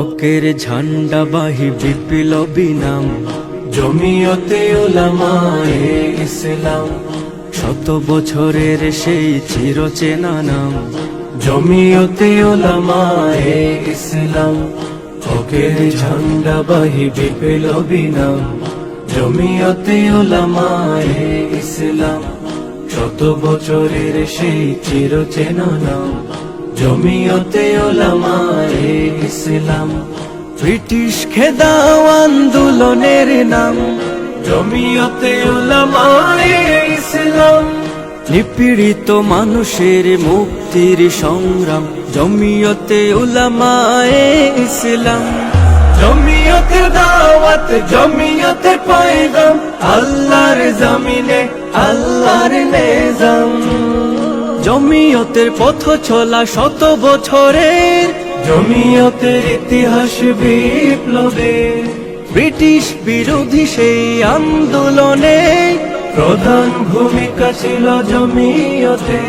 হকের ঝান্ডা বাহি বিপ্লবী নাম জমিয়তে উলামায়ে ইসলাম। শত বছরের সেই চিরচেনা নাম জমিয়তে উলামায়ে ইসলাম। হকের ঝান্ডা বাহি বিপ্লবী নাম জমিয়তে উলামায়ে ইসলাম। শত বছরের সেই চিরচেনা নাম জমিয়তে উলামায়ে ইসলাম। ব্রিটিশ খেদাও আন্দোলনের নাম জমিয়তে উলামায়ে ইসলাম। নিপীড়িত মানুষের মুক্তির সংগ্রাম জমিয়তে উলামায়ে ইসলাম। জমিয়তের দাওয়াত জমিয়তের পয়গাম আল্লাহর জমিনে আল্লাহর নিজাম। জমিয়তের পথ চলা শত বছরের জমিয়তের ইতিহাস বিপ্লবের। ব্রিটিশ বিরোধী সেই আন্দোলনে প্রধান ভূমিকা ছিল জমিয়তে।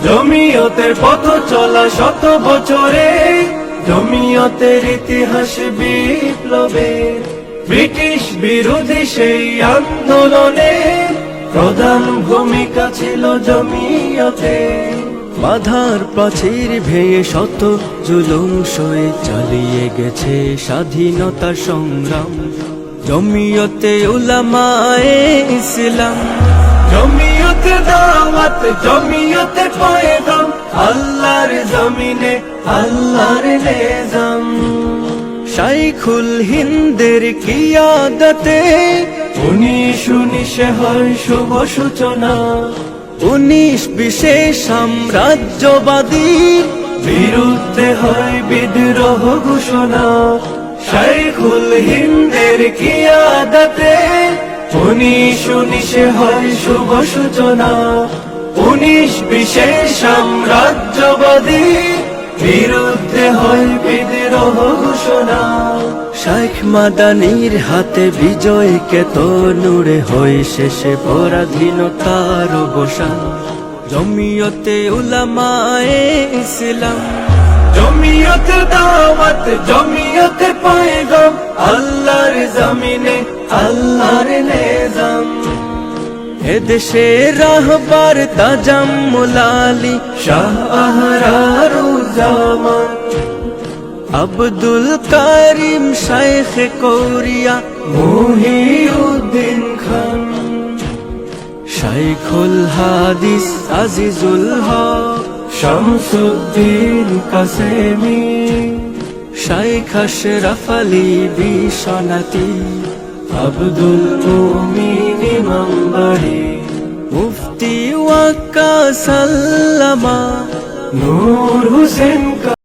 জমিয়তের পথ চলা শত বছরের জমিয়তের ইতিহাস বিপ্লবের। ব্রিটিশ বিরোধী সেই আন্দোলনে প্রধান ভূমিকা ছিল জমিয়তে। বাধার প্রাচীর ভেঙে শত জুলুম সয়ে চালিয়ে গেছে স্বাধীনতার সংগ্রাম জমিয়তে উলামায়ে ইসলাম। জমিয়তে দাওয়াত জমিয়তে পয়গাম আল্লাহর জমিনে আল্লাহর নিজাম। শাইখুল হিন্দের কিয়াদতে 1919 হয় শুভ সূচনা। 1920 সাম্রাজ্যবাদীর বিরুদ্ধে হয় বিদ্রোহ ঘোষণা। শাইখুল হিন্দের কিয়াদতে 1919 হয় শুভ সূচনা। 1920 সাম্রাজ্যবাদীর বিরুদ্ধে হয় বিদ্রোহ ঘোষণা। শাইখ মাদানির হাতে বিজয় কেতনুরে হয় শেষে পরাধীনতার অবসান জমিয়তে উলামায়ে ইসলাম। জমিয়তে দাওয়াত জমিয়তে পয়গাম আল্লাহর জমিনে আল্লাহর নিজাম। এদেশে রাহবার তাজাম্মুল আলী শাহ আহরারুজ্জামান। আব্দুল কারিম শাইখ কৌরিয়া মুহিউদ্দিন খান। শাইখুল হাদিস আজিজুল হক শামসুদ্দিন কাসেমি। শাইখ আশরাফ আলী বিশ্বনাথী আব্দুল মুমিন ইমামবাড়ি। মুফতি ওয়াক্কাস আল্লামা নূর হোসেন।